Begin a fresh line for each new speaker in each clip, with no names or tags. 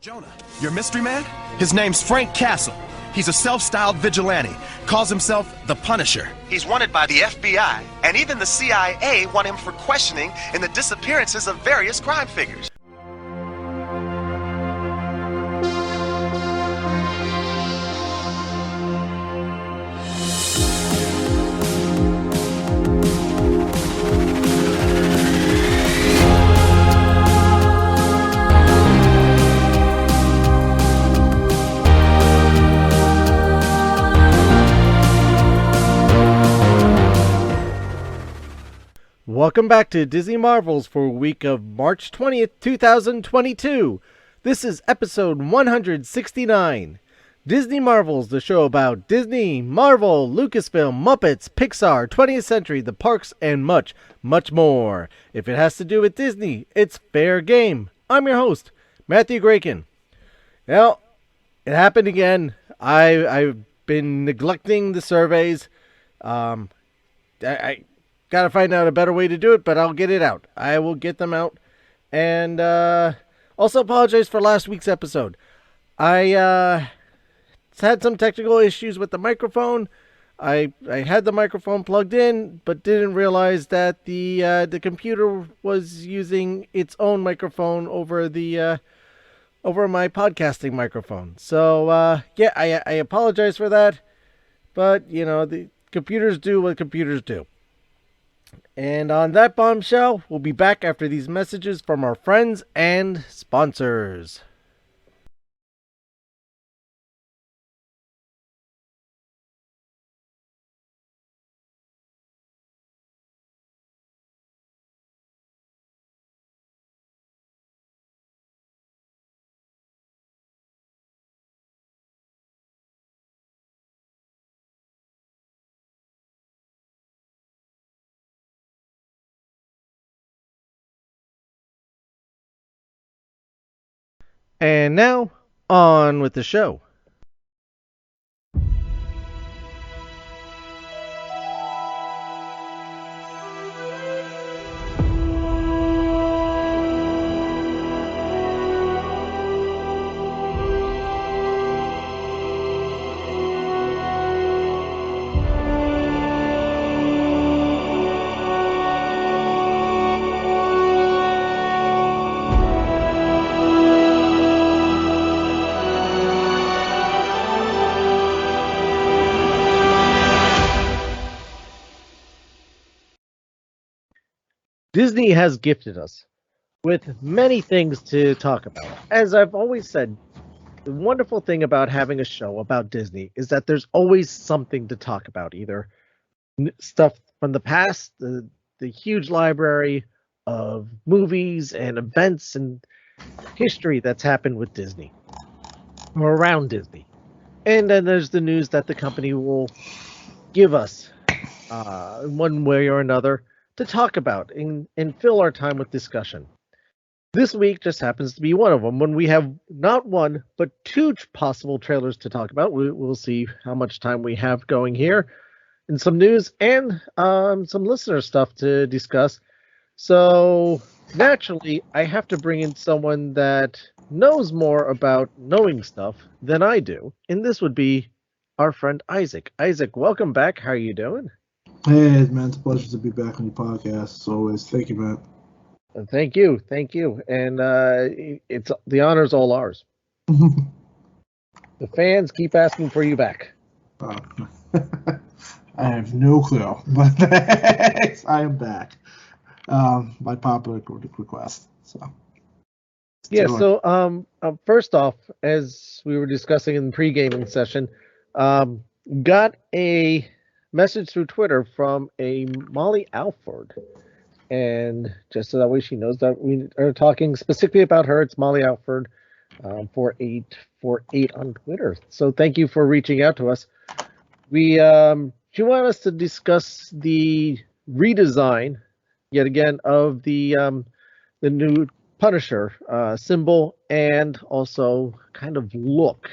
Jonah, your mystery man? His name's Frank Castle. He's a self-styled vigilante, calls himself the Punisher. He's wanted by the FBI, and even the CIA want him for questioning in the disappearances of various crime figures.
Welcome back to Disney Marvels for week of March 20th, 2022. This is episode 169. Disney Marvels, the show about Disney, Marvel, Lucasfilm, Muppets, Pixar, 20th Century, the parks, and much, much more. If it has to do with Disney, it's fair game. I'm your host, Matthew Graken. Well, it happened again. I've been neglecting the surveys. I got to find out a better way to do it, but I'll get it out. I will get them out. And also apologize for last week's episode. I had some technical issues with the microphone. I had the microphone plugged in, but didn't realize that the computer was using its own microphone over my podcasting microphone. So yeah, I apologize for that. But you know, the computers do what computers do. And on that bombshell, we'll be back after these messages from our friends and sponsors. And now, on with the show. Disney has gifted us with many things to talk about. As I've always said, the wonderful thing about having a show about Disney is that there's always something to talk about, either stuff from the past, the huge library of movies and events and history that's happened with Disney or around Disney. And then there's the news that the company will give us one way or another to talk about and fill our time with discussion. This week just happens to be one of them when we have not one, but two possible trailers to talk about. We'll see how much time we have going here, and some news and some listener stuff to discuss. So naturally, I have to bring in someone that knows more about knowing stuff than I do, and this would be our friend Isaac. Isaac, welcome back. How are you doing?
Hey, man, it's a pleasure to be back on your podcast as always. Thank you, man.
Thank you. And it's the honor's all ours. The fans keep asking for you back.
I have no clue, but I am back by popular request. So
yeah. So first off, as we were discussing in the pre-gaming session, got a message through Twitter from a Molly Alford, and just so that way she knows that we are talking specifically about her. It's Molly Alford, 4848 on Twitter. So thank you for reaching out to us. She wanted us to discuss the redesign yet again of the new Punisher symbol and also kind of look.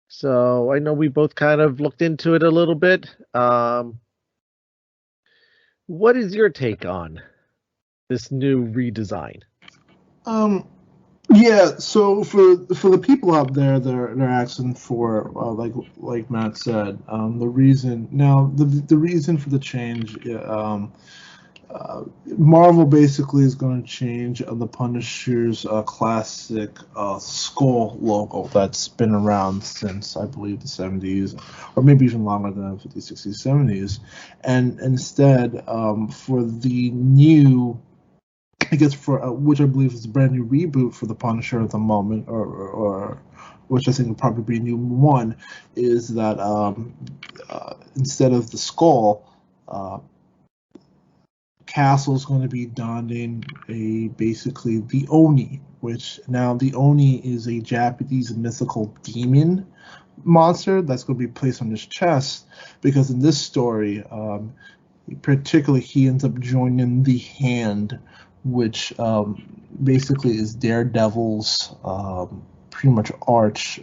So I know we both kind of looked into it a little bit. What is your take on this new redesign?
Yeah, so for the people out there, they're asking for like Matt said, the reason now the reason for the change. Marvel basically is going to change the Punisher's classic skull logo that's been around since I believe the 70s, or maybe even longer than 50s, 60s, 70s, and instead for the new, I guess for which I believe is a brand new reboot for the Punisher at the moment, or which I think will probably be a new one, is that instead of the skull, Castle's going to be donning basically the Oni, which now the Oni is a Japanese mythical demon monster that's going to be placed on his chest, because in this story, particularly he ends up joining the Hand, which basically is Daredevil's pretty much arch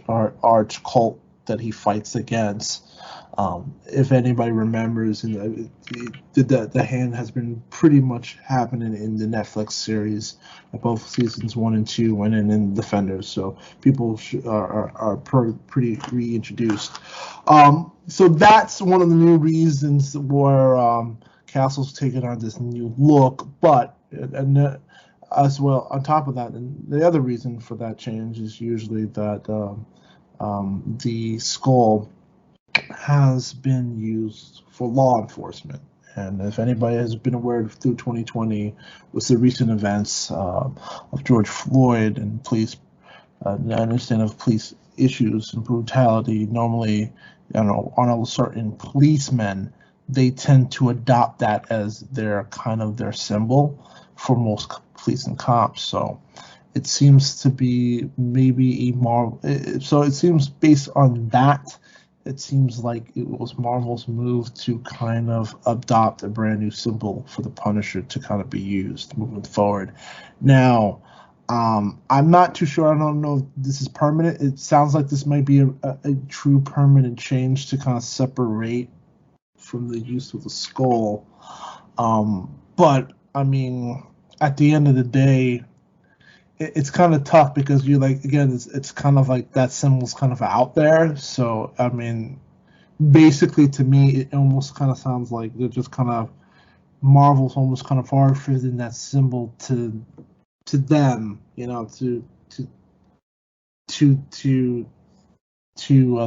cult that he fights against. If anybody remembers, the Hand has been pretty much happening in the Netflix series, both seasons 1 and 2, and in Defenders. So people are pretty reintroduced. So that's one of the new reasons where Castle's taken on this new look, but as well on top of that, and the other reason for that change is usually that the skull has been used for law enforcement. And if anybody has been aware through 2020 with the recent events of George Floyd and police, I understand of police issues and brutality, normally, on a certain policemen, they tend to adopt that as their symbol for most police and cops. So it seems to be maybe so it seems based on that, it seems like it was Marvel's move to kind of adopt a brand new symbol for the Punisher to kind of be used moving forward. Now, I'm not too sure. I don't know if this is permanent. It sounds like this might be a true permanent change to kind of separate from the use of the skull. But, I mean, at the end of the day, it's kind of tough because you it's kind of like that symbol's kind of out there. So I mean, basically to me, it almost kind of sounds like they're just kind of Marvel's almost kind of forfeiting that symbol to them, to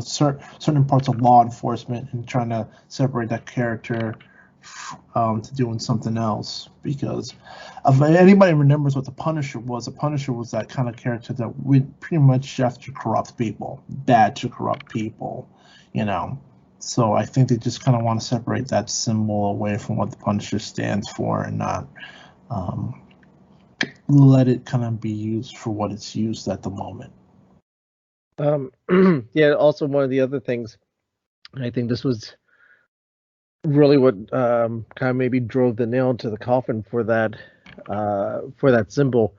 certain parts of law enforcement, and trying to separate that character to doing something else. Because if anybody remembers what the Punisher was that kind of character that would pretty much have to corrupt people, bad to corrupt people, So I think they just kind of want to separate that symbol away from what the Punisher stands for, and not let it kind of be used for what it's used at the moment.
Yeah, also one of the other things, I think this was really what kind of maybe drove the nail into the coffin for that symbol.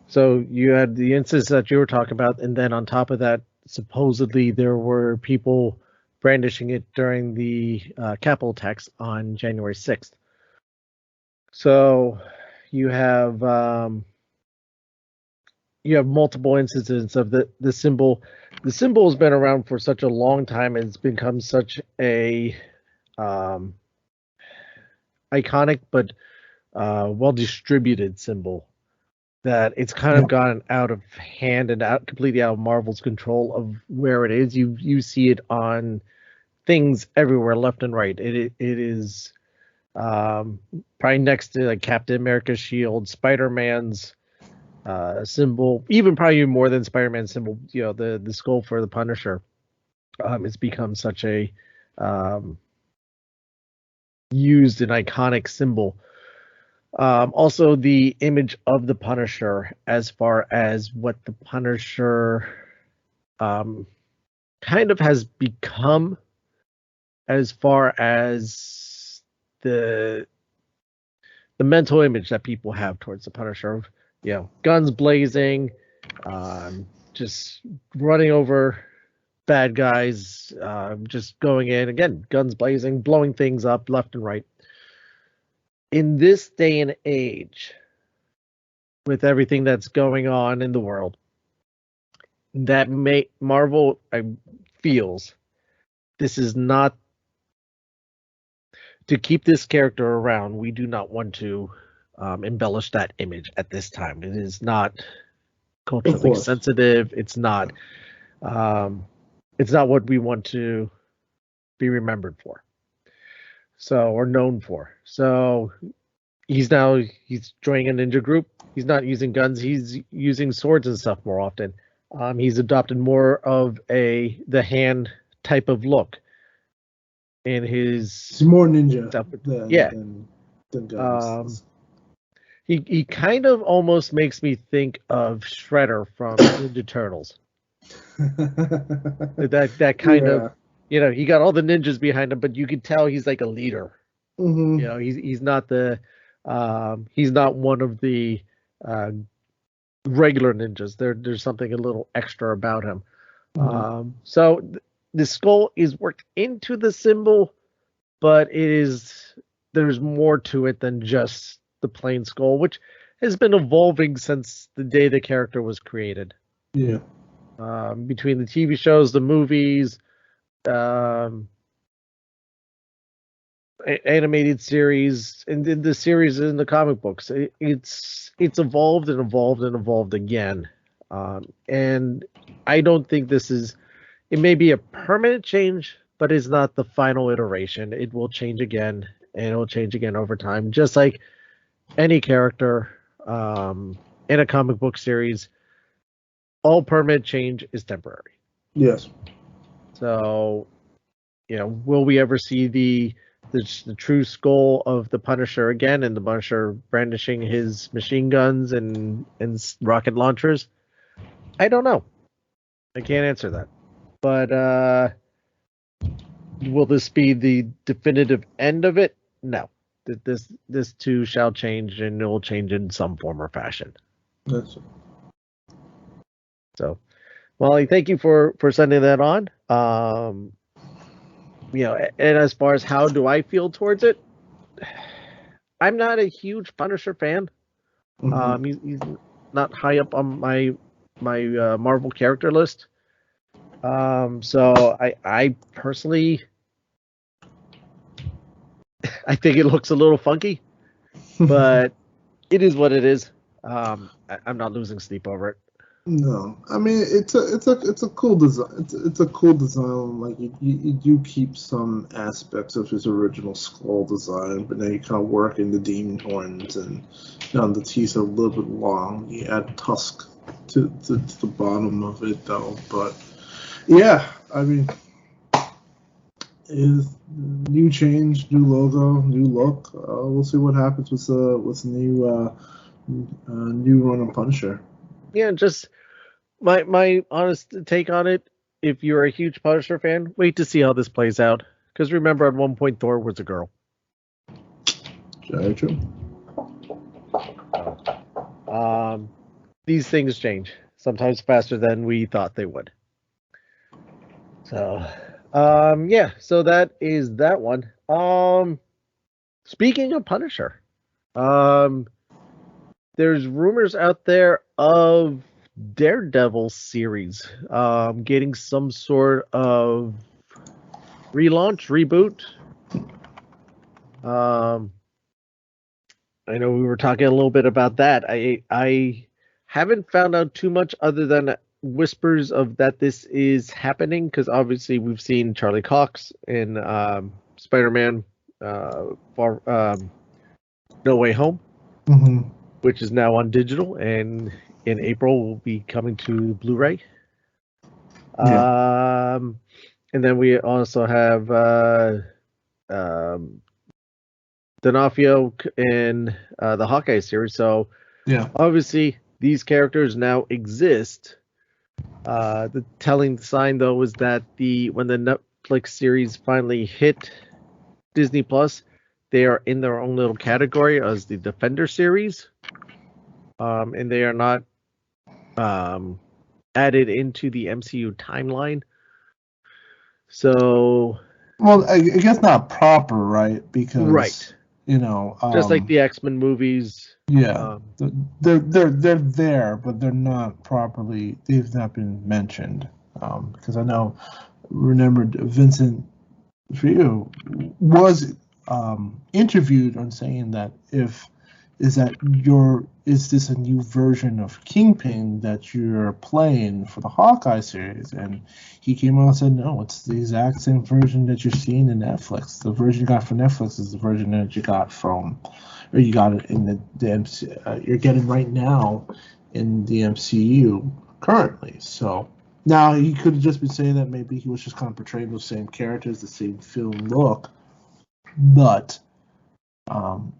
So you had the instance that you were talking about, and then on top of that, supposedly there were people brandishing it during the Capitol attacks on January 6th. So you have multiple instances of the symbol. The symbol has been around for such a long time, and it's become such a iconic but well distributed symbol that it's kind of gotten out of hand and completely out of Marvel's control of where it is. You see it on things everywhere, left and right. It is probably next to like Captain America's shield, Spider-Man's symbol, even probably more than Spider-Man's symbol. The skull for the Punisher. It's become such a used and iconic symbol. Also, the image of the Punisher, as far as what the Punisher kind of has become, as far as the mental image that people have towards the Punisher, guns blazing, just running over bad guys, just going in again, guns blazing, blowing things up left and right. In this day and age, with everything that's going on in the world, that Marvel feels this is not to keep this character around. We do not want to embellish that image at this time. It is not culturally sensitive. It's not what we want to be remembered for. So, or known for. So he's joining a ninja group. He's not using guns. He's using swords and stuff more often. He's adopted more of the hand type of look in his.
He's more ninja
than
guns.
He kind of almost makes me think of Shredder from Ninja Turtles. that kind of, he got all the ninjas behind him, but you could tell he's like a leader.
Mm-hmm.
He's not he's not one of the regular ninjas. There's something a little extra about him. Mm-hmm. So the skull is worked into the symbol, but there's more to it than just the plain skull, which has been evolving since the day the character was created.
Yeah.
Between the TV shows, the movies, animated series, and the series in the comic books, it's evolved and evolved and evolved again. And I don't think it may be a permanent change, but it's not the final iteration. It will change again, and it will change again over time, just like any character in a comic book series. All permanent change is temporary.
Yes.
So, will we ever see the true skull of the Punisher again, and the Punisher brandishing his machine guns and rocket launchers? I don't know. I can't answer that. But will this be the definitive end of it? No. This too shall change, and it will change in some form or fashion.
That's it.
So, Molly, thank you for sending that on. And as far as how do I feel towards it, I'm not a huge Punisher fan. Mm-hmm. He's not high up on my Marvel character list. So I personally, I think it looks a little funky, but it is what it is. I'm not losing sleep over it.
No, I mean it's a cool design. It's a cool design. Like you do keep some aspects of his original skull design, but then you kind of work in the demon horns, and the teeth are a little bit long. You add tusk to the bottom of it though. But yeah, I mean, is new change, new logo, new look. We'll see what happens with the new run of Punisher.
Yeah, just my honest take on it. If you're a huge Punisher fan, wait to see how this plays out. Because remember, at one point, Thor was a girl.
Very true.
These things change, sometimes faster than we thought they would. So, so that is that one. Speaking of Punisher, there's rumors out there of Daredevil series getting some sort of relaunch, reboot. I know we were talking a little bit about that. I haven't found out too much other than whispers of that this is happening, because obviously we've seen Charlie Cox in Spider-Man No Way Home.
Mm-hmm.
Which is now on digital, and in April will be coming to Blu-ray.
Yeah.
And then we also have D'Onofrio in the Hawkeye series. So
yeah,
obviously these characters now exist. The telling sign though is that when the Netflix series finally hit Disney Plus, they are in their own little category as the Defender series. And they are not added into the MCU timeline. So,
well, I guess not proper, right? Because
Just like the X-Men movies.
Yeah, they're there, but they're not properly. They've not been mentioned because remember Vincent Trio was interviewed on saying that is this a new version of Kingpin that you're playing for the Hawkeye series? And he came out and said, no, it's the exact same version that you're seeing in Netflix. The version you got from Netflix is the version that you got it in the MC, you're getting right now in the MCU currently. So now he could have just been saying that maybe he was just kind of portraying those same characters, the same film look, but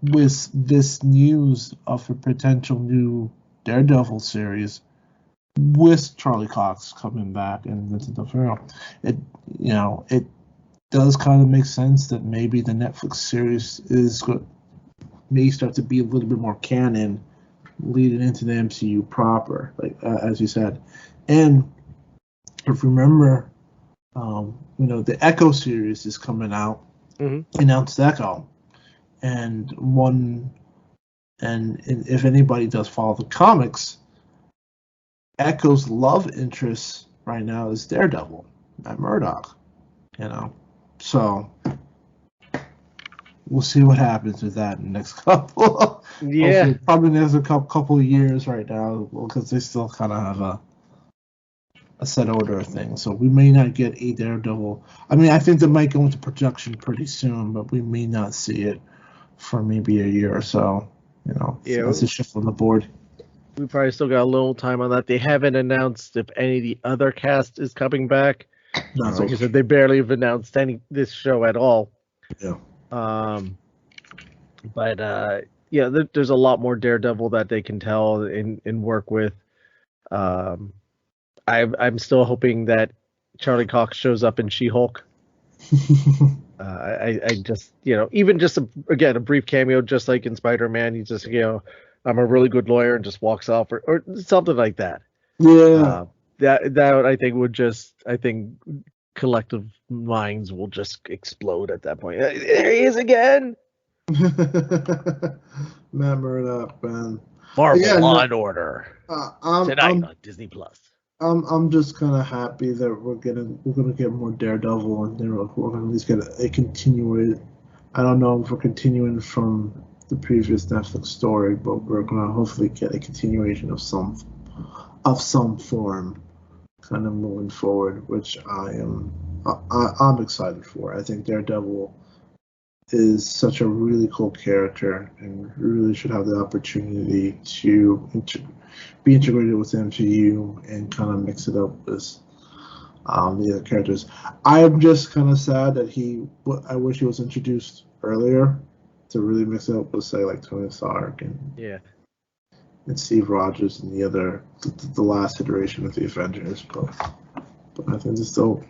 with this news of a potential new Daredevil series with Charlie Cox coming back and Vincent D'Onofrio, it does kind of make sense that maybe the Netflix series may start to be a little bit more canon leading into the MCU proper, like as you said. And if you remember, the Echo series is coming out, announced Echo. And if anybody does follow the comics, Echo's love interest right now is Daredevil, Matt Murdock. So we'll see what happens with that in the next couple.
Yeah,
probably next couple of years right now, because they still kind of have a set order of things. So we may not get a Daredevil. I mean, I think they might go into production pretty soon, but we may not see it for maybe a year or so. So that's a shift on the board.
We probably still got a little time on that. They haven't announced if any of the other cast is coming back.
No.
Like I said, they barely have announced this show at all.
Yeah.
But there's a lot more Daredevil that they can tell and work with. I'm still hoping that Charlie Cox shows up in She-Hulk. I just, even just a brief cameo, just like in Spider-Man, he just, I'm a really good lawyer and just walks off or something like that.
Yeah.
That I think collective minds will just explode at that point. There he is again.
Matt Murdock, man.
Marvel Law and Order tonight on Disney Plus.
I'm just kind of happy that we're gonna get more Daredevil, and then we're gonna at least get a continuation. I don't know if we're continuing from the previous Netflix story, but we're gonna hopefully get a continuation of some form, kind of moving forward, which I'm excited for. I think Daredevil is such a really cool character and really should have the opportunity to be integrated with the MCU and kind of mix it up with the other characters. I'm just kind of sad that I wish he was introduced earlier to really mix it up with, say, like Tony Stark and Steve Rogers and the last iteration of the Avengers. But I think it's still.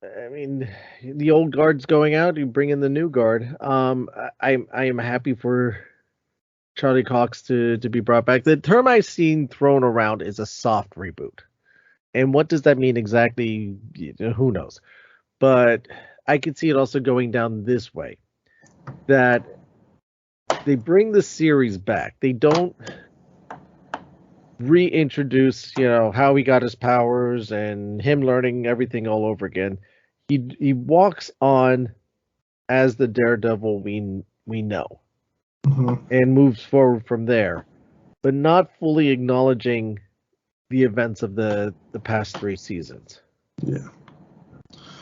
I mean, the old guard's going out. You bring in the new guard. I am happy for Charlie Cox to be brought back. The term I've seen thrown around is a soft reboot, and what does that mean exactly? Who knows? But I could see it also going down this way: that they bring the series back. They don't reintroduce, how he got his powers and him learning everything all over again. He walks on as the Daredevil we know, and moves forward from there, but not fully acknowledging the events of the past 3 seasons.
Yeah.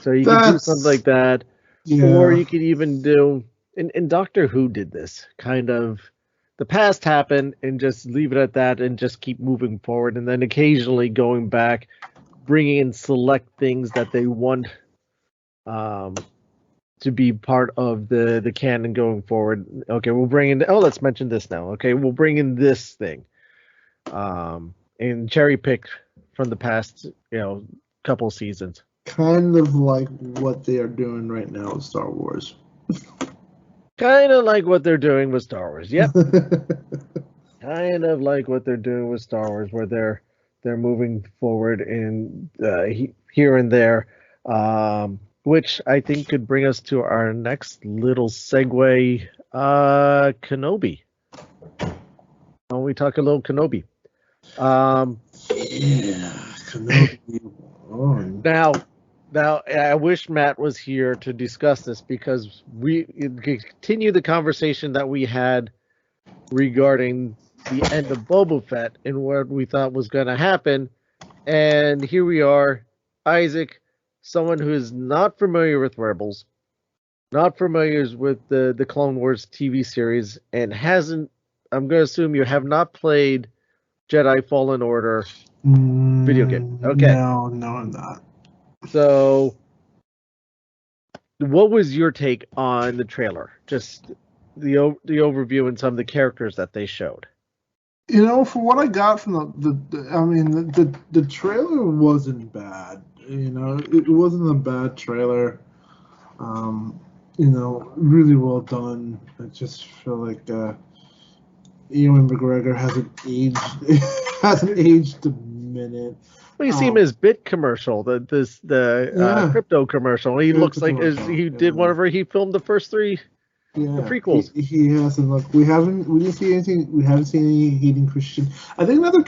So you can do something like that, or you could even do, and Doctor Who did this kind of. The past happened and just leave it at that and just keep moving forward, and then occasionally going back, bringing in select things that they want to be part of the canon going forward. Okay, we'll bring in. Let's mention this now. Okay, we'll bring in this thing, and cherry pick from the past, couple seasons.
Kind of like what they are doing right now with Star Wars.
Kind of like what they're doing with Star Wars. Yep. Kind of like what they're doing with Star Wars, where they're moving forward in here and there. which I think could bring us to our next little segue, Kenobi. Why don't we talk a little Kenobi?
Yeah, Kenobi.
Now, I wish Matt was here to discuss this because we continue the conversation that we had regarding the end of Boba Fett and what we thought was going to happen. And here we are, Isaac, someone who is not familiar with Rebels, not familiar with the Clone Wars TV series, and hasn't, I'm going to assume you have not played Jedi Fallen Order video game. Okay.
No, I'm not.
So, what was your take on the trailer? Just the overview and some of the characters that they showed.
From what I got from the trailer wasn't bad. It wasn't a bad trailer. Really well done. I just feel like Ewan McGregor hasn't aged a minute.
Well, you see him in his bit commercial, the crypto commercial. He looks like he did whatever he filmed the first three.
Yeah,
the prequels.
He hasn't. Look, we didn't see anything. We haven't seen any Hayden Christian. I think another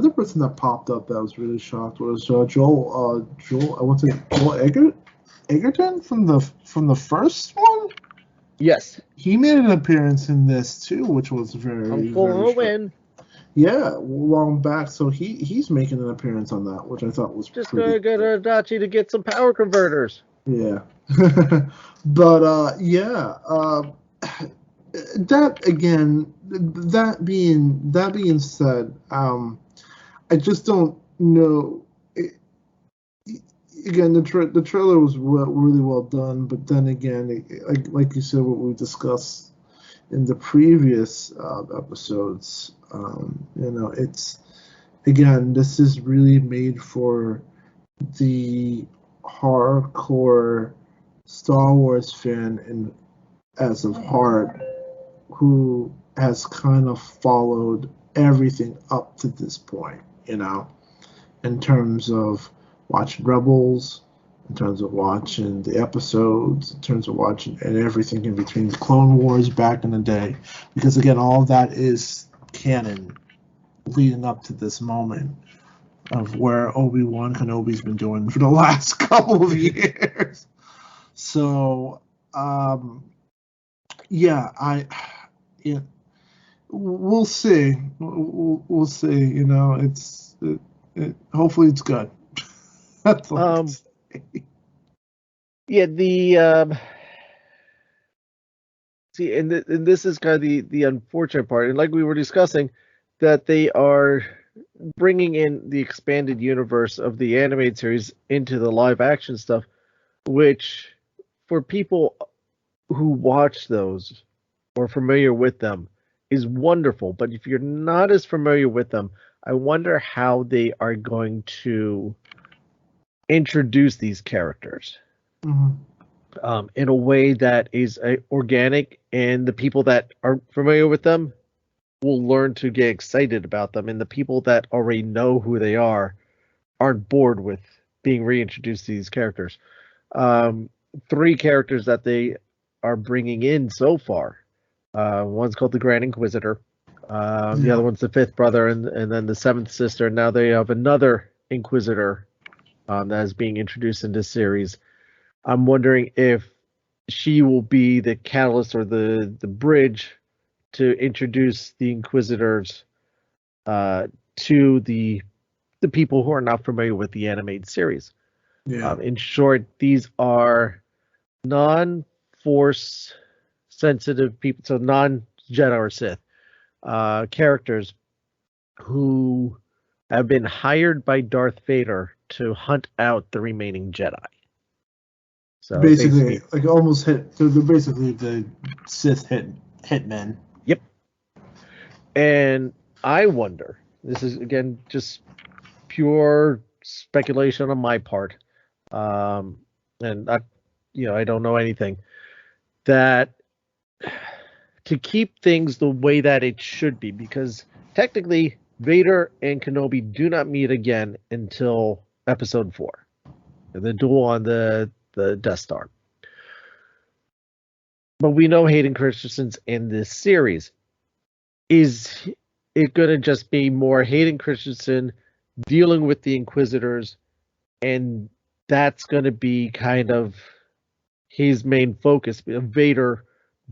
person that popped up that I was really shocked was Joel Egerton from the first one.
Yes,
he made an appearance in this too, which was very
Uncle Owen.
Yeah, long back. So he's making an appearance on that, which I thought was
just gonna get Adachi to get some power converters.
Yeah. But that being said, I just don't know. Again, the trailer was really well done, but then again, like you said, what we discussed in the previous episodes, it's again, this is really made for the hardcore Star Wars fan and as of heart who has kind of followed everything up to this point, in terms of watching Rebels, in terms of watching the episodes, in terms of watching and everything in between, the Clone Wars back in the day, because again, all of that is canon leading up to this moment of where Obi-Wan Kenobi's been doing for the last couple of years. So, we'll see. We'll see. Hopefully it's good. That's all.
Yeah. See, and this is kind of the unfortunate part, and like we were discussing, that they are bringing in the expanded universe of the animated series into the live action stuff, which for people who watch those or familiar with them is wonderful. But if you're not as familiar with them, I wonder how they are going to introduce these characters in a way that is organic, and the people that are familiar with them will learn to get excited about them, and the people that already know who they aren't bored with being reintroduced to these characters. 3 characters that they are bringing in so far. One's called the Grand Inquisitor. The other one's the 5th brother, and then the 7th sister. Now they have another Inquisitor that is being introduced in this series. I'm wondering if she will be the catalyst or the bridge to introduce the Inquisitors to the people who are not familiar with the animated series. Yeah. In short, these are non-Force sensitive people, so non-Jedi or Sith characters who have been hired by Darth Vader to hunt out the remaining Jedi. So
basically like almost they're basically the Sith hitmen.
Yep. And I wonder, this is again just pure speculation on my part, and I don't know anything, that to keep things the way that it should be, because technically Vader and Kenobi do not meet again until Episode 4, the duel on the the Death Star. But we know Hayden Christensen's in this series. Is it going to just be more Hayden Christensen dealing with the Inquisitors, and that's going to be kind of his main focus, Vader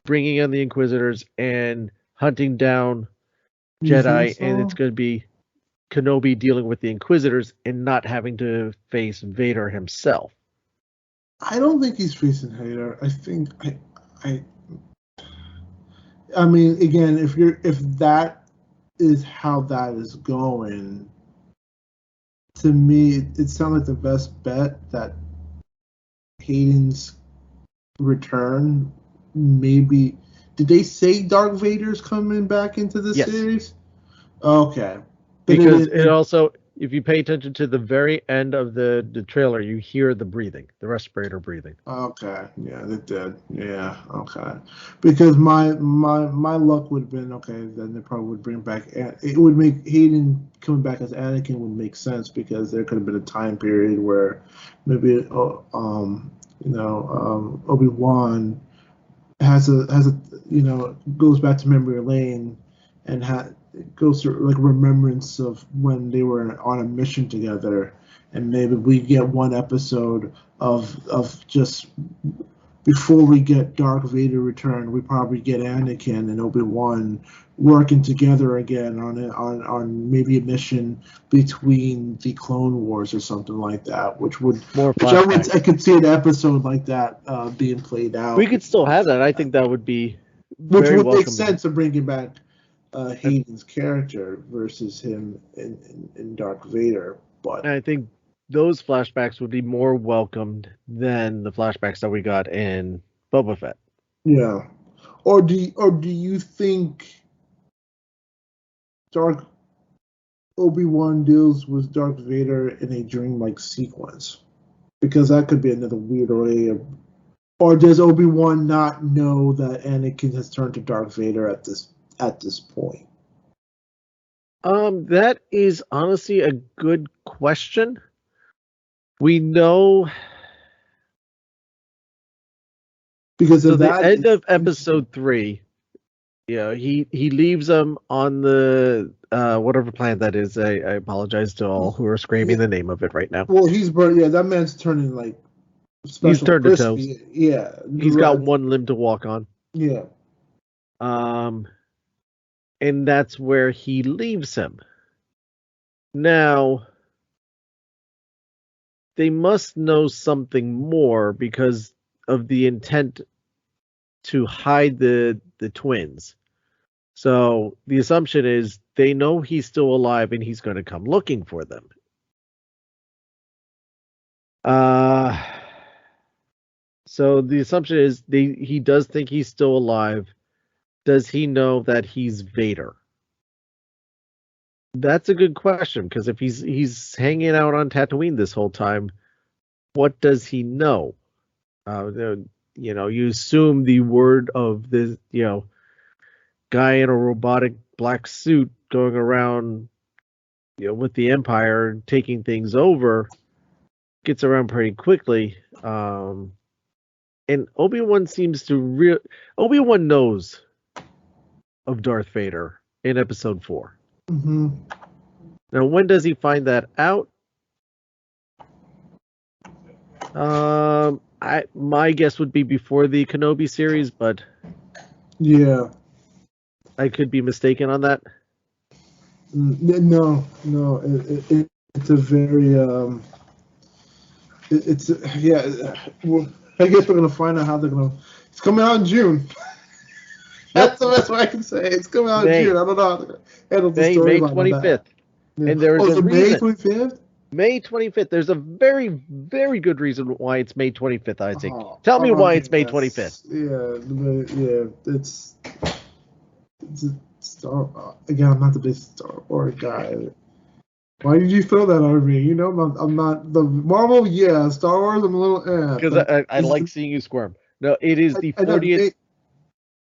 bringing in the Inquisitors and hunting down Jedi, and it's going to be Kenobi dealing with the Inquisitors and not having to face Vader himself?
I don't think he's facing Vader. I mean, again, if that is how that is going, to me, it sounds like the best bet that Hayden's return, maybe. Did they say Darth Vader's coming back into the series? Okay.
Because it also, if you pay attention to the very end of the trailer, you hear the breathing, the respirator breathing.
Okay, yeah, they did. Yeah, okay. Because my luck would have been, okay, then they probably would bring back. It would make Hayden coming back as Anakin would make sense, because there could have been a time period where maybe Obi-Wan has a goes back to memory lane and goes through like remembrance of when they were on a mission together, and maybe we get one episode of just before we get Darth Vader return, we probably get Anakin and Obi-Wan working together again on maybe a mission between the Clone Wars or something like that, I could see an episode like that being played out.
We could still have that. I think that would be
which would make sense of bringing back Hayden's character versus him in Darth Vader. But
I think those flashbacks would be more welcomed than the flashbacks that we got in Boba Fett.
Yeah. Or do you think Obi-Wan deals with Darth Vader in a dreamlike sequence? Because that could be another weird way of. Or does Obi-Wan not know that Anakin has turned to Darth Vader at this point?
That is honestly a good question. We know
because of
the end of episode 3. Yeah, he leaves them on the whatever planet that is. I apologize to all who are screaming the name of it right now.
Well, that man's turning like special.
He's turned to toast.
Yeah,
he's got one limb to walk on.
Yeah.
And that's where he leaves him. Now, they must know something more because of the intent to hide the twins. So the assumption is they know he's still alive and he's going to come looking for them. So the assumption is he does think he's still alive. Does he know that he's Vader? That's a good question, because if he's hanging out on Tatooine this whole time, what does he know? You assume the word of this, guy in a robotic black suit going around, with the Empire and taking things over, gets around pretty quickly. And Obi-Wan Obi-Wan knows of Darth Vader in episode 4.
Mm-hmm.
Now, when does he find that out? My guess would be before the Kenobi series, but
yeah,
I could be mistaken on that.
No, it's a very Well, I guess we're gonna find out how they're gonna. It's coming out in June. That's the best way I can say. It's coming out in June. I don't know how to handle the story.
May 25th.
Yeah.
And there's a reason.
May 25th?
May 25th. There's a very, very good reason why it's May 25th, Isaac. Tell me why it's May 25th.
Yeah, it's Star. Again, I'm not the big Star Wars guy. Why did you throw that on me? I'm not the Marvel. Yeah, Star Wars. I'm a little.
Because I like seeing you squirm. No, it is the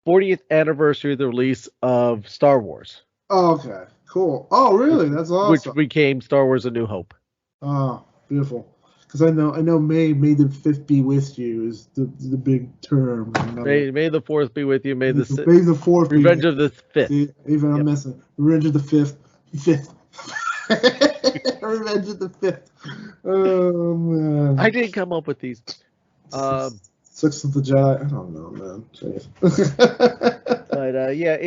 40th anniversary of the release of Star Wars.
Oh, okay, cool. Oh, really? That's awesome.
Which became Star Wars: A New Hope.
Oh, beautiful. Because I know May the 5th be with you is the big term.
May the 4th be with you. May the
4th be
Revenge of the 5th.
See, even I'm messing. Revenge of the 5th. Revenge of the 5th. Oh man.
I didn't come up with these.
Six of the Jedi. I don't know, man.
But yeah,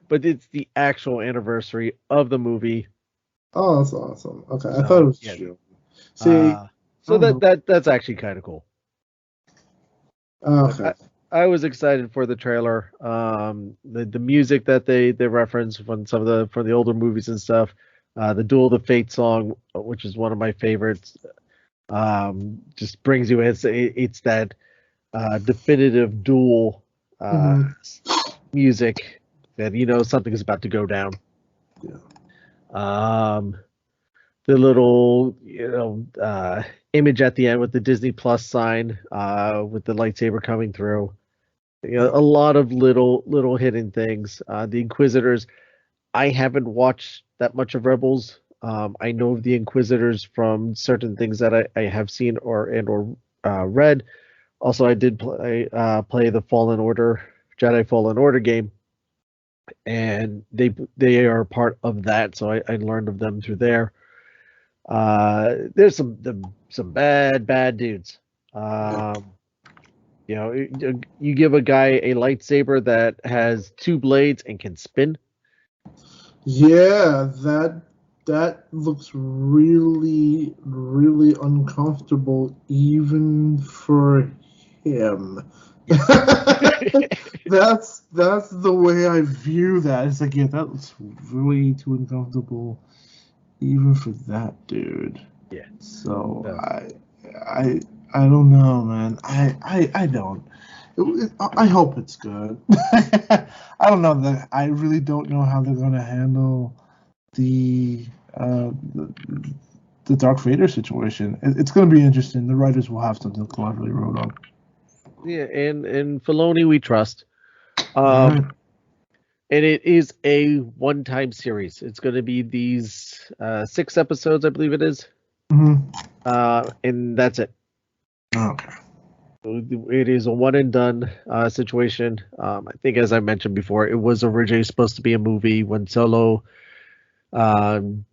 but it's the actual anniversary of the movie.
Oh, that's awesome. Okay, I thought it was June. See,
so that's actually kind of cool.
Okay.
I was excited for the trailer. The music that they reference from from the older movies and stuff. The Duel of the Fate song, which is one of my favorites, just brings you in. It's that definitive duel music that something is about to go down.
Yeah.
The little image at the end with the Disney Plus sign with the lightsaber coming through. A lot of little hidden things. The Inquisitors. I haven't watched that much of Rebels. I know of the Inquisitors from certain things that I have seen or read. Also, I did play the Jedi Fallen Order game, and they are part of that. So I learned of them through there. There's some bad dudes. You give a guy a lightsaber that has 2 blades and can spin.
Yeah, that looks really, really uncomfortable even for him. That's the way I view that. It's like, yeah, that looks really too uncomfortable even for that dude.
Yeah.
So I don't know, man. I don't. I hope it's good. I don't know. I really don't know how they're gonna handle the Darth Vader situation. It's gonna be interesting. The writers will have something cleverly wrote on.
Yeah, and Filoni we trust. And it is a one-time series. It's going to be these 6 episodes, I believe it is. And that's it.
Okay.
It is a one and done situation. I think, as I mentioned before, it was originally supposed to be a movie when Solo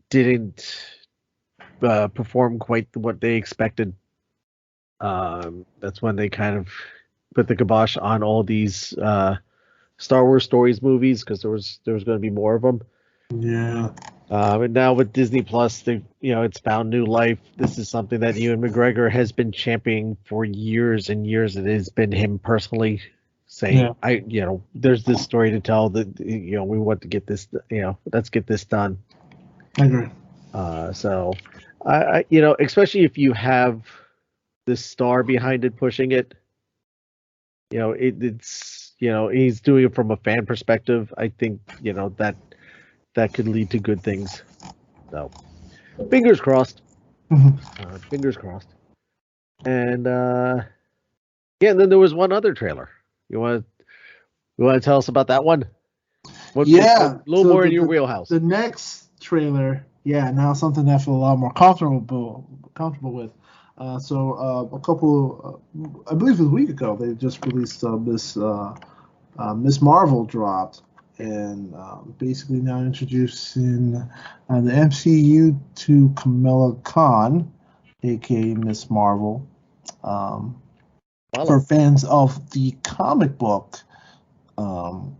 didn't perform quite what they expected. That's when they kind of put the kibosh on all these Star Wars Stories movies because there was going to be more of them.
Yeah.
And now with Disney Plus, it's found new life. This is something that Ewan McGregor has been championing for years and years. It has been him personally saying, there's this story to tell that, we want to get this, let's get this done.
I agree.
So I especially if you have the star behind it pushing it, it's he's doing it from a fan perspective. I think that could lead to good things. So fingers crossed. Fingers crossed. And and then there was one other trailer. You want to tell us about that one? A little more in your wheelhouse.
The next trailer, now something that I feel a lot more comfortable with. A couple, I believe it was a week ago, they just released Miss Marvel dropped, and basically now introducing the MCU to Kamala Khan, aka Miss Marvel. For fans of the comic book,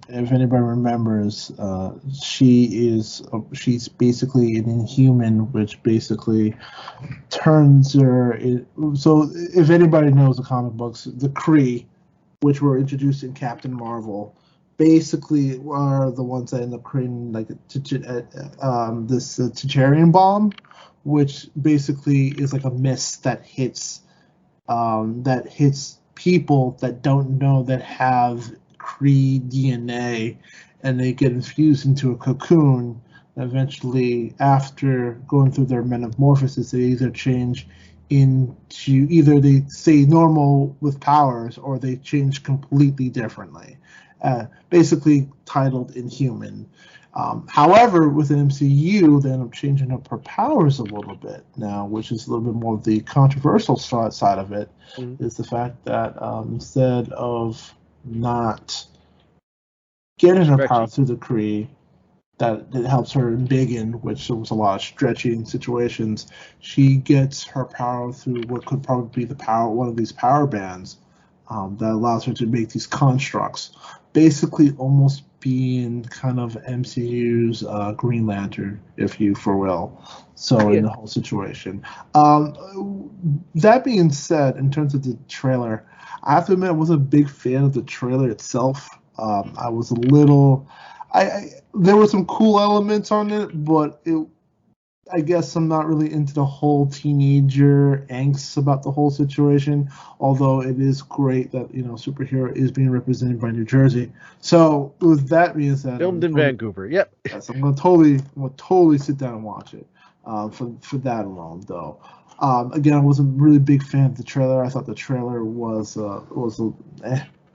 if anybody remembers, she's basically an Inhuman, which basically turns her. So if anybody knows the comic books, the Kree, which were introduced in Captain Marvel, basically are the ones that end up creating like this Tacharian bomb, which basically is like a mist that hits people that don't know that have Kree DNA, and they get infused into a cocoon. Eventually, after going through their metamorphosis, they either change into they stay normal with powers, or they change completely differently. Basically titled Inhuman. However, with the MCU, they end up changing up her powers a little bit now, which is a little bit more of the controversial side of it, is the fact that instead of not getting her power through the Kree, that it helps her in Biggin, which there was a lot of stretching situations. She gets her power through what could probably be one of these power bands that allows her to make these constructs, basically almost being kind of MCU's Green Lantern, if you for will. So in the whole situation. That being said, in terms of the trailer, I have to admit I wasn't a big fan of the trailer itself. I was a little. There were some cool elements on it, but I guess I'm not really into the whole teenager angst about the whole situation. Although it is great that superhero is being represented by New Jersey. So with that being said,
filmed in Vancouver. Yep.
Yes, I'm gonna totally sit down and watch it. For that alone, though. Again, I wasn't really a big fan of the trailer. I thought the trailer was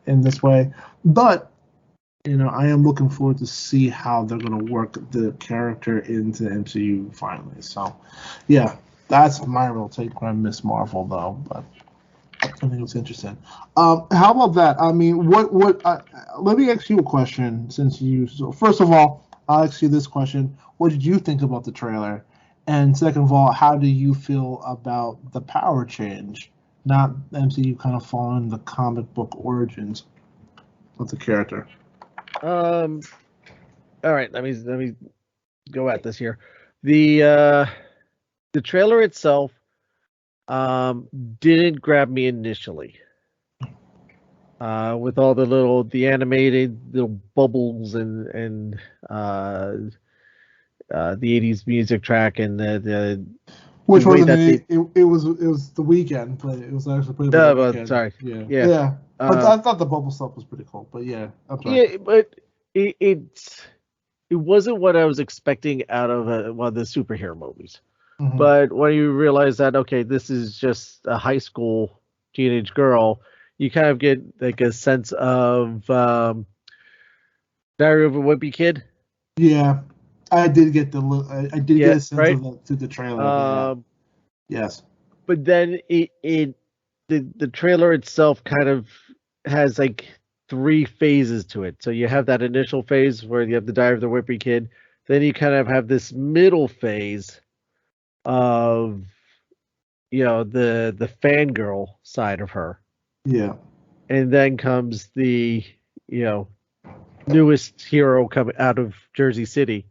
in this way, but. I am looking forward to see how they're going to work the character into the MCU finally. So, yeah, that's my real take on Ms. Marvel, though. But I think it was interesting. How about that? I mean, let me ask you a question. So first of all, I'll ask you this question: what did you think about the trailer? And second of all, how do you feel about the power change? Not MCU kind of following the comic book origins of the character.
All right, let me go at this here. The trailer itself didn't grab me initially. With all the animated little bubbles and the 80s music track and the
which wasn't it was the weekend, but it was actually played by the weekend.
Sorry.
Yeah. But I thought the bubble stuff was pretty cool. But yeah, I'm sorry.
Yeah, but it wasn't what I was expecting out of one of the superhero movies. Mm-hmm. But when you realize that this is just a high school teenage girl, you kind of get like a sense of Diary of a Wimpy Kid.
Yeah, I did get get a sense of that through the trailer. Yes,
but then the trailer itself kind of has like 3 phases to it. So you have that initial phase where you have the Diary of the Wimpy Kid. Then you kind of have this middle phase of the fangirl side of her.
Yeah. And
then comes the newest hero coming out of Jersey City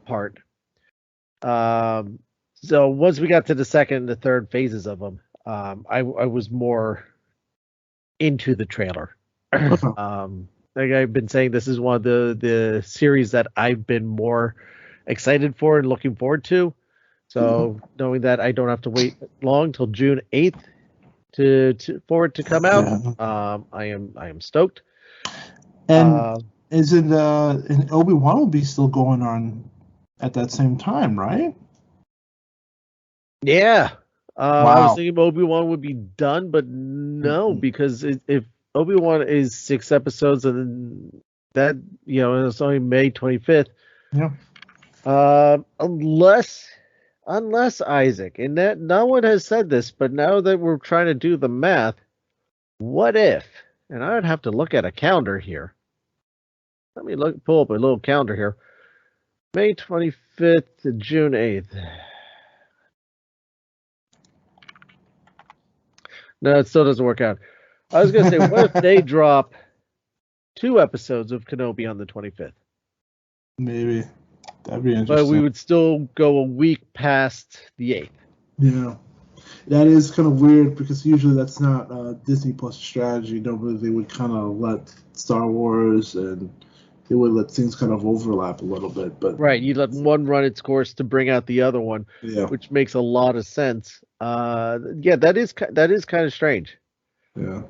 part. So once we got to the second and the third phases of them, I was more into the trailer. Like I've been saying, this is one of the series that I've been more excited for and looking forward to. So knowing that I don't have to wait long till June 8th for it to come out, I am stoked.
And isn't and Obi-Wan will be still going on at that same time, right?
Yeah. I was thinking Obi-Wan would be done, but no, because if Obi-Wan is 6 episodes and that, it's only May 25th.
Yeah.
Unless Isaac, and that no one has said this, but now that we're trying to do the math, what if, and I would have to look at a calendar here. Let me pull up a little calendar here. May 25th to June 8th. No, it still doesn't work out. I was going to say, what if they drop 2 episodes of Kenobi on the 25th?
Maybe. That'd be interesting.
But we would still go a week past the 8th.
Yeah. That is kind of weird because usually that's not Disney Plus strategy. Normally they would kind of let Star Wars and they would let things kind of overlap a little bit. But
right, you let one run its course to bring out the other one, which makes a lot of sense. That is kind of strange.
Yeah.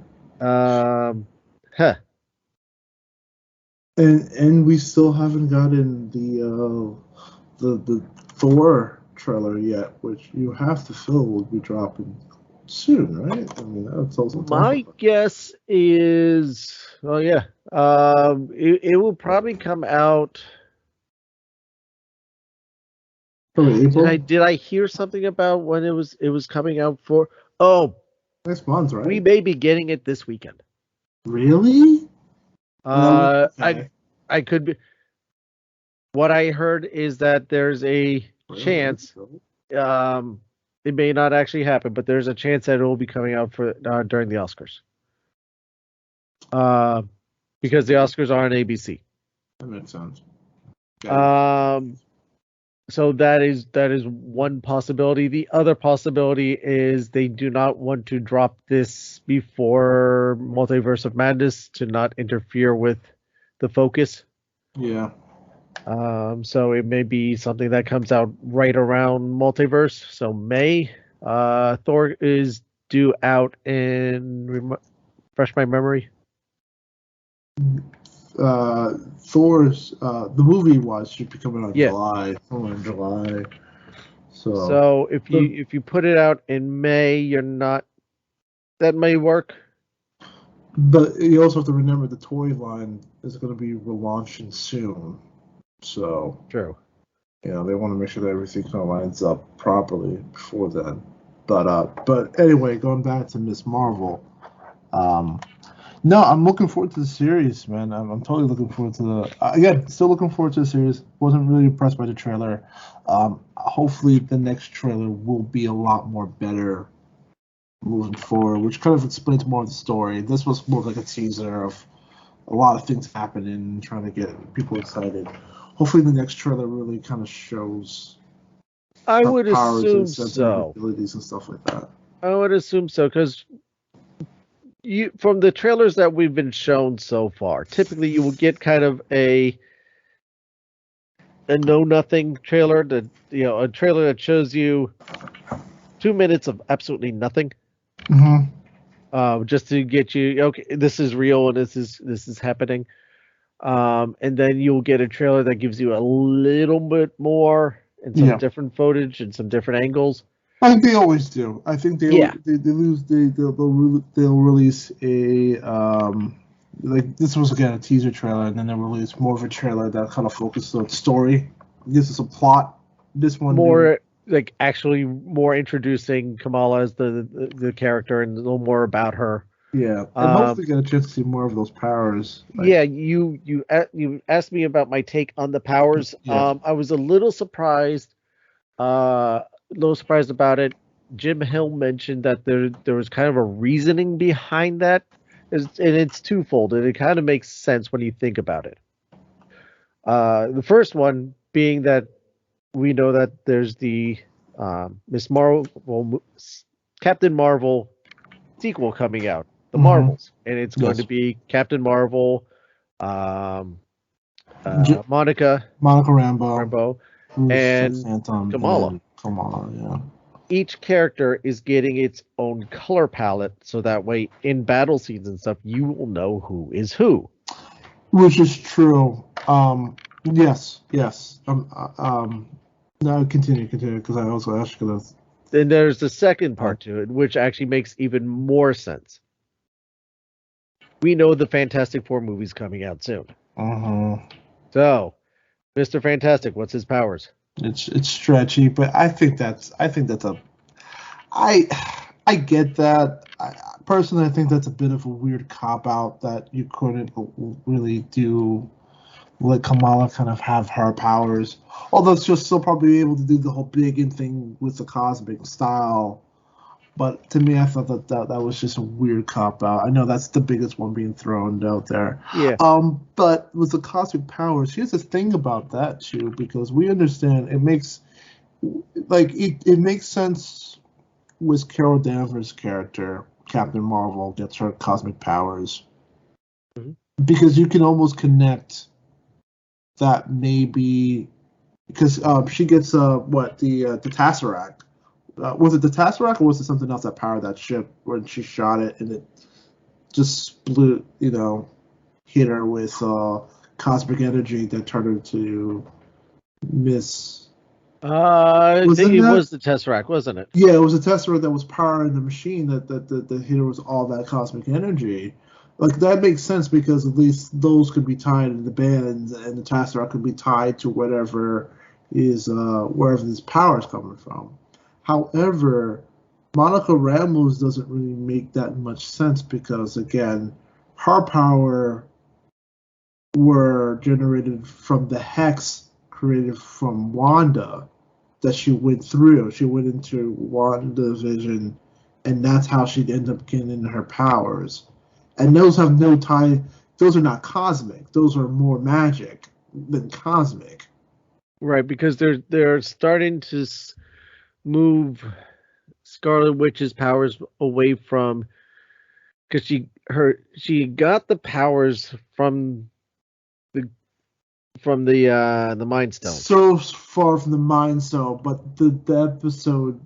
And we still haven't gotten the Thor trailer yet, which you have to feel will be dropping soon, right? I mean, that's also
my guess is, It will probably come out.
Probably April.
Did I hear something about when it was coming out for? Oh,
Next month, right?
we may be getting it this weekend.
Really?
I could be. What I heard is that there's a chance. It may not actually happen, but there's a chance that it will be coming out for during the Oscars. Because the Oscars are on ABC.
That makes sense.
So that is one possibility. The other possibility is they do not want to drop this before Multiverse of Madness to not interfere with the focus.
Yeah.
So it may be something that comes out right around Multiverse. So May. Thor is due out in refresh my memory.
Thor's the movie should be coming out in July. Somewhere in July.
So if you put it out in May, that may work.
But you also have to remember the toy line is going to be relaunching soon. So
true.
They want to make sure that everything kind of lines up properly before then. But anyway, going back to Ms. Marvel. No, I'm looking forward to the series, man. I'm totally looking forward to still looking forward to the series. Wasn't really impressed by the trailer. Hopefully the next trailer will be a lot more better moving forward, which kind of explains more of the story. This was more like a teaser of a lot of things happening, trying to get people excited. Hopefully the next trailer really kind of shows
I would assume so.
Abilities and stuff like that.
I would assume so, because from the trailers that we've been shown so far, typically you will get kind of a know-nothing trailer, a trailer that shows you 2 minutes of absolutely nothing, just to get you, okay, this is real and this is happening, and then you'll get a trailer that gives you a little bit more and some different footage and some different angles.
I think they always do. I think they'll release a like this was again a teaser trailer, and then they'll release more of a trailer that kind of focuses on story, gives us a plot. This one
more actually more introducing Kamala as the character and a little more about her.
Yeah, and hopefully get a chance to see more of those powers.
You asked me about my take on the powers. Yeah. I was a little surprised. About it. Jim Hill mentioned that there was kind of a reasoning behind that, and it's twofold, and it kind of makes sense when you think about it. The first one being that we know that there's the Miss Marvel, Captain Marvel sequel coming out, the Marvels, and it's going to be Captain Marvel, Monica Rambeau, and Kamala.
Yeah.
Each character is getting its own color palette, so that way in battle scenes and stuff, you will know who is who.
Which is true. Yes. No, continue, because I also asked you this.
Then there's the second part to it, which actually makes even more sense. We know the Fantastic Four movie's coming out soon. So, Mr. Fantastic, what's his powers?
It's stretchy, but I get that. Personally, I think that's a bit of a weird cop out that you couldn't really do. Let Kamala kind of have her powers, although she'll still probably be able to do the whole big thing with the cosmic style. But to me, I thought that was just a weird cop out. I know that's the biggest one being thrown out there.
Yeah.
But with the cosmic powers, here's the thing about that too, because we understand it makes sense with Carol Danvers' character, Captain Marvel, gets her cosmic powers, because you can almost connect that maybe because she gets the Tesseract. Was it the Tesseract or was it something else that powered that ship when she shot it and it just split, hit her with cosmic energy that turned her to Miss?
I think it was the Tesseract, wasn't it?
Yeah, it was a Tesseract that was powering the machine that hit her with all that cosmic energy. Like that makes sense because at least those could be tied in the bands, and the Tesseract could be tied to whatever is wherever this power is coming from. However, Monica Ramos doesn't really make that much sense because again, her power were generated from the hex created from Wanda that she went through. She went into WandaVision, and that's how she'd end up getting her powers. And those have no tie. Those are not cosmic. Those are more magic than cosmic.
Right, because they're starting to move Scarlet Witch's powers away from, because she got the powers from the Mind Stone.
So far from the Mind Stone, but the episode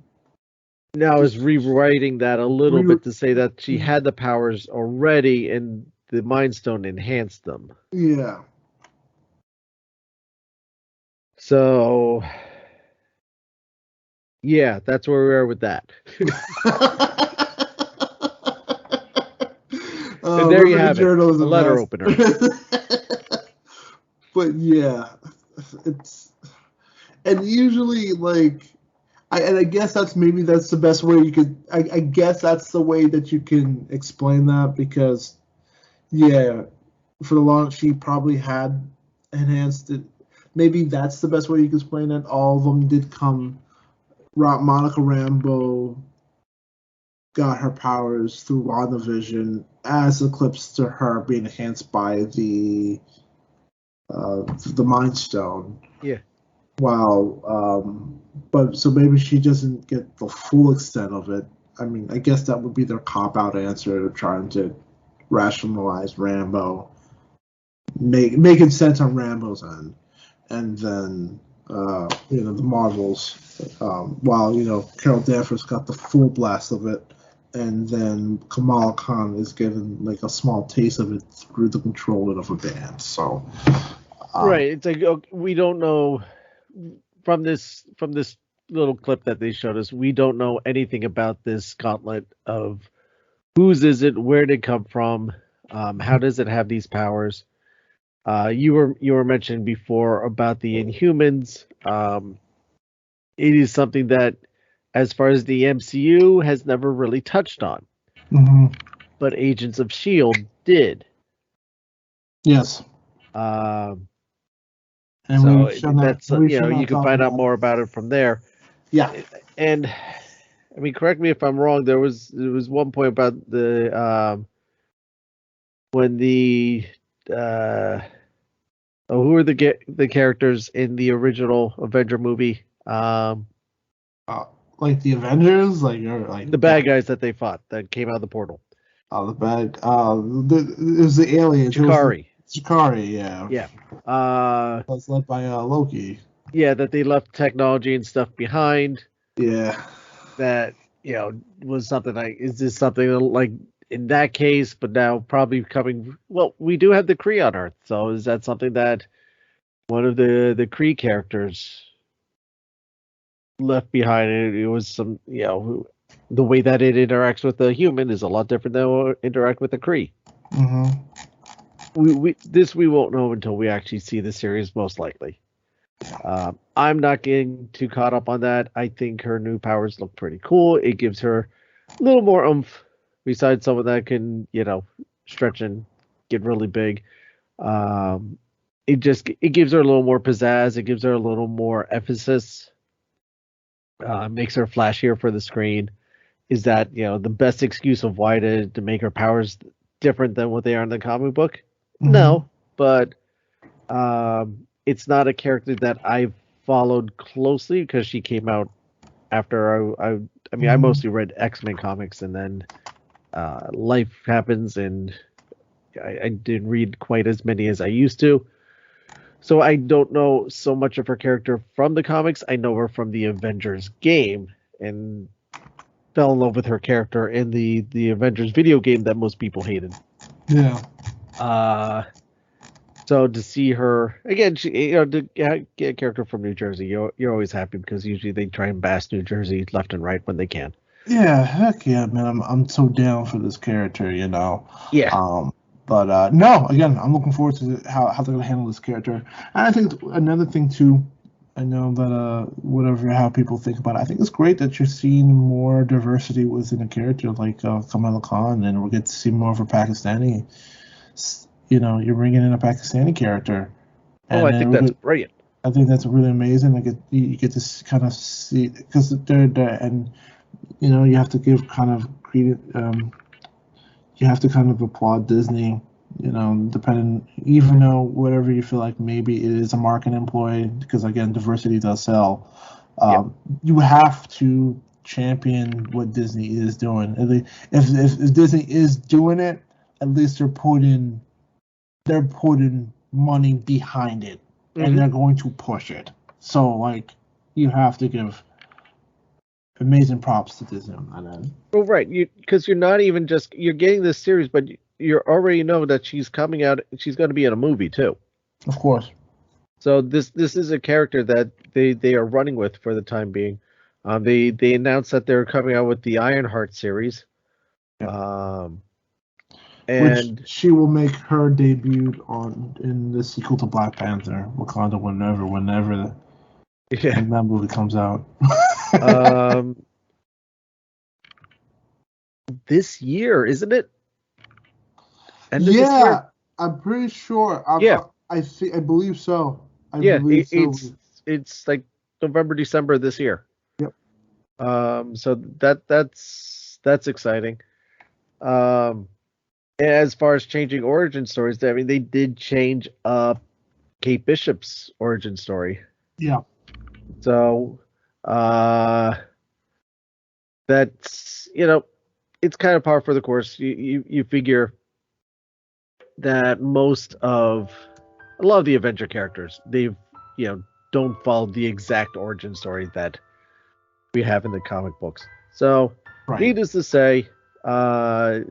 now is rewriting that a little bit to say that she had the powers already and the Mind Stone enhanced them.
Yeah.
So, yeah, that's where we are with that. And there you have it, the letter opener.
But yeah, and usually like, I guess that's the best way you could. I guess that's the way that you can explain that because, yeah, for the long she probably had enhanced it. Maybe that's the best way you can explain it. All of them did come. Monica Rambeau got her powers through WandaVision as eclipse to her being enhanced by the Mind Stone.
Yeah.
Wow. But so maybe she doesn't get the full extent of it. I mean, I guess that would be their cop-out answer to trying to rationalize Rambeau, making sense on Rambeau's end. And then, the Marvels, while, Carol Danvers got the full blast of it, and then Kamala Khan is given, like, a small taste of it through the controlling of a band. So,
right. It's like, we don't know from this little clip that they showed us, we don't know anything about this gauntlet of whose is it, where did it come from, how does it have these powers. You were mentioning before about the Inhumans. It is something that, as far as the MCU, has never really touched on.
Mm-hmm.
But Agents of S.H.I.E.L.D. did.
Yes.
And
so
that's you can find out more about it from there.
Yeah.
And I mean, correct me if I'm wrong. There was one point about the when the who are the characters in the original Avenger movie?
Like the Avengers, like
the bad guys that they fought that came out of the portal.
The bad. It was the aliens.
Chitauri.
Chitauri, yeah.
Yeah.
That's led by Loki.
Yeah, that they left technology and stuff behind.
Yeah.
That was something like, is this something like in that case, but now probably coming. Well, we do have the Kree on Earth, so is that something that one of the Kree characters left behind? It was some, the way that it interacts with a human is a lot different than it interact with a Kree.
Mm-hmm.
We won't know until we actually see the series, most likely. I'm not getting too caught up on that. I think her new powers look pretty cool. It gives her a little more oomph, besides someone that can, stretch and get really big. It gives her a little more pizzazz. It gives her a little more emphasis. Makes her flashier for the screen. Is that, the best excuse of why to make her powers different than what they are in the comic book? Mm-hmm. No, but it's not a character that I've followed closely because she came out after I mostly read X-Men comics, and then life happens, and I didn't read quite as many as I used to. So I don't know so much of her character from the comics. I know her from the Avengers game, and fell in love with her character in the Avengers video game that most people hated.
Yeah.
So to see her again, to get a character from New Jersey, you're always happy because usually they try and bash New Jersey left and right when they can.
Yeah, heck yeah, man! I'm so down for this character,
Yeah.
But no, again, I'm looking forward to how they're going to handle this character. And I think another thing too, I know that how people think about it, I think it's great that you're seeing more diversity within a character like Kamala Khan, and we get to see more of a Pakistani. You're bringing in a Pakistani character.
Oh, I think that's brilliant.
I think that's really amazing. You get to kind of see, because they're and you have to give kind of credit. You have to kind of applaud Disney. Depending, even though whatever you feel like maybe it is a marketing employee, because again, diversity does sell. You have to champion what Disney is doing. If Disney is doing it, at least they're putting money behind it, and they're going to push it. So you have to give amazing props to Disney on that end.
Well, right, because you're not even you're getting this series, but you already know that she's coming out. She's going to be in a movie too.
Of course.
So this is a character that they are running with for the time being. They announced that they're coming out with the Ironheart series. And
which she will make her debut in the sequel to Black Panther, Wakanda, whenever that movie comes out.
This year, isn't it?
End of this year? I'm pretty sure. I believe so.
It's like November, December this year.
Yep.
So that's exciting. As far as changing origin stories, I mean, they did change Kate Bishop's origin story.
Yeah.
So that's it's kind of par for the course. You figure that a lot of the Avenger characters, they've don't follow the exact origin story that we have in the comic books. So needless to say, a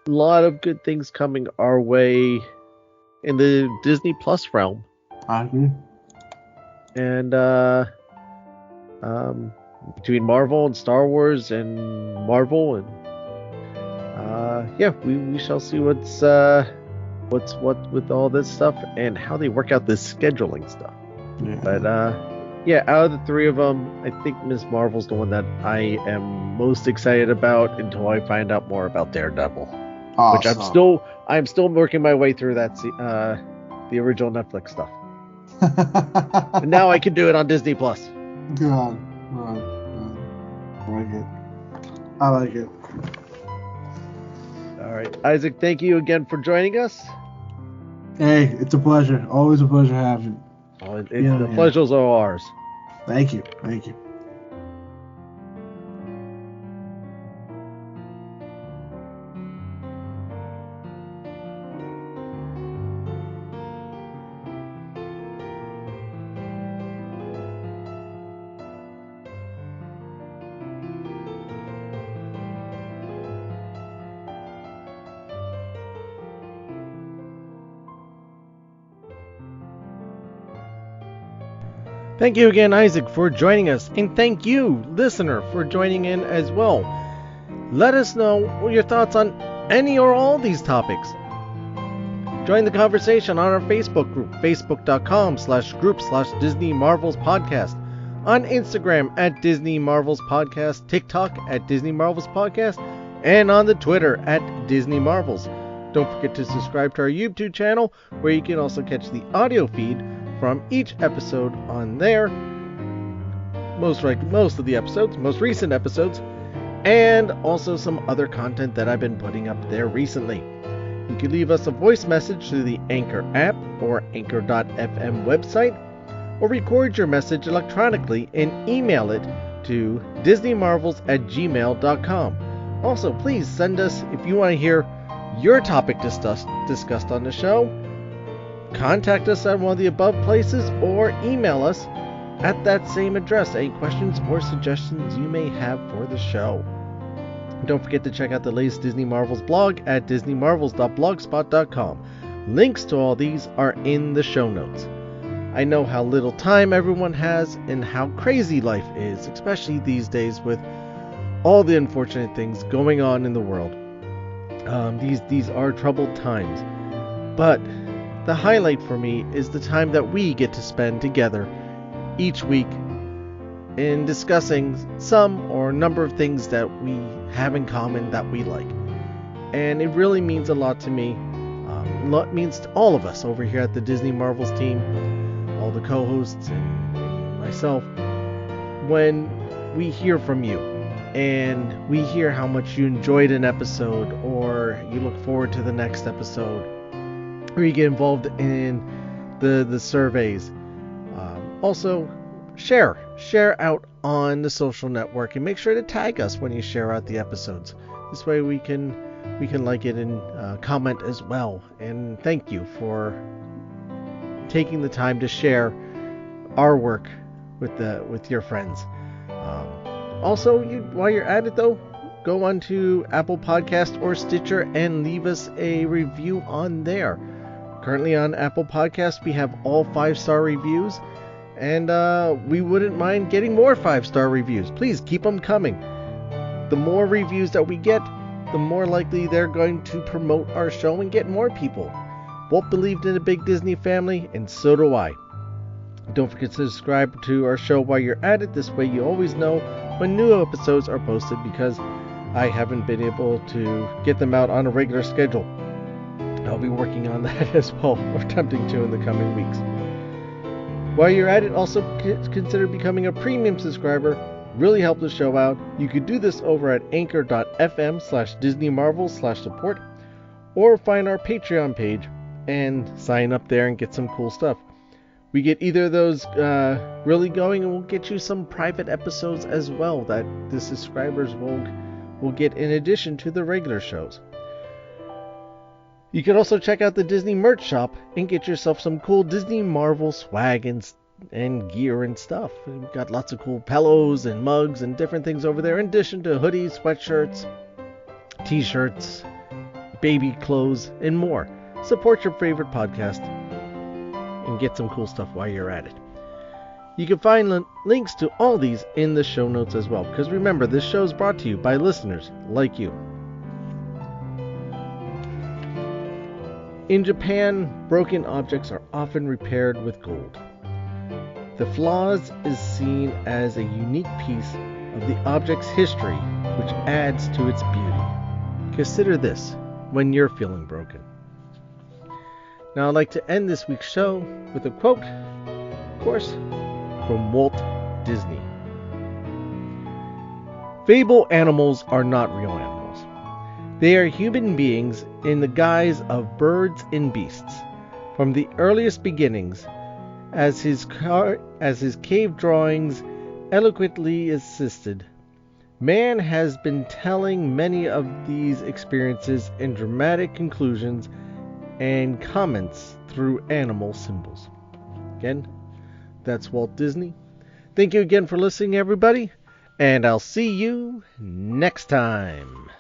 lot of good things coming our way in the Disney Plus realm.
I agree.
And between Marvel and Star Wars and Marvel, and we shall see what's what with all this stuff and how they work out this scheduling stuff.
Yeah.
But out of the three of them, I think Ms. Marvel's the one that I am most excited about until I find out more about Daredevil. Awesome. Which I'm still working my way through that the original Netflix stuff. And now I can do it on Disney Plus.
God. I like it.
All right, Isaac, thank you again for joining us.
Hey, it's a pleasure. Always a pleasure having.
The pleasure's all ours.
Thank you.
Thank you again, Isaac, for joining us, and thank you, listener, for joining in as well. Let us know your thoughts on any or all these topics. Join the conversation on our Facebook group, facebook.com/group/Disney Marvels Podcast, on Instagram at Disney Marvels Podcast, TikTok at Disney Marvels Podcast, and on the Twitter at Disney Marvels. Don't forget to subscribe to our YouTube channel, where you can also catch the audio feed from each episode on there. Most of the episodes, most recent episodes, and also some other content that I've been putting up there recently. You can leave us a voice message through the Anchor app or Anchor.fm website, or record your message electronically and email it to DisneyMarvels@gmail.com. Also, please send us, if you want to hear your topic discussed on the show, contact us at one of the above places, or email us at that same address any questions or suggestions you may have for the show. Don't forget to check out the latest Disney Marvels blog at disneymarvels.blogspot.com. Links to all these are in the show notes. I know how little time everyone has and how crazy life is, especially these days with all the unfortunate things going on in the world. These are troubled times. But the highlight for me is the time that we get to spend together each week in discussing some or a number of things that we have in common that we like. And it really means a lot to me. It means to all of us over here at the Disney Marvels team, all the co-hosts and myself, when we hear from you and we hear how much you enjoyed an episode, or you look forward to the next episode, or you get involved in the surveys. Also, share out on the social network, and make sure to tag us when you share out the episodes. This way we can like it and comment as well. And thank you for taking the time to share our work with your friends. Also, while you're at it though, go on to Apple Podcast or Stitcher and leave us a review on there. Currently on Apple Podcast, we have all 5-star reviews, and we wouldn't mind getting more 5-star reviews. Please keep them coming. The more reviews that we get, the more likely they're going to promote our show and get more people. Walt believed in a big Disney family, and so do I. Don't forget to subscribe to our show while you're at it. This way you always know when new episodes are posted, because I haven't been able to get them out on a regular schedule. I'll be working on that as well, or attempting to in the coming weeks. While you're at it, also consider becoming a premium subscriber. Really help the show out. You could do this over at anchor.fm/DisneyMarvels/support, or find our Patreon page and sign up there and get some cool stuff. We get either of those really going, and we'll get you some private episodes as well that the subscribers will get in addition to the regular shows. You can also check out the Disney merch shop and get yourself some cool Disney Marvel swag and gear and stuff. We've got lots of cool pillows and mugs and different things over there, in addition to hoodies, sweatshirts, t-shirts, baby clothes, and more. Support your favorite podcast and get some cool stuff while you're at it. You can find links to all these in the show notes as well, because remember, this show is brought to you by listeners like you. In Japan, broken objects are often repaired with gold. The flaws is seen as a unique piece of the object's history, which adds to its beauty. Consider this when you're feeling broken. Now I'd like to end this week's show with a quote, of course, from Walt Disney. Fable animals are not real animals. They are human beings in the guise of birds and beasts. From the earliest beginnings, as his cave drawings eloquently assisted, man has been telling many of these experiences in dramatic conclusions and comments through animal symbols. Again, that's Walt Disney. Thank you again for listening, everybody, and I'll see you next time.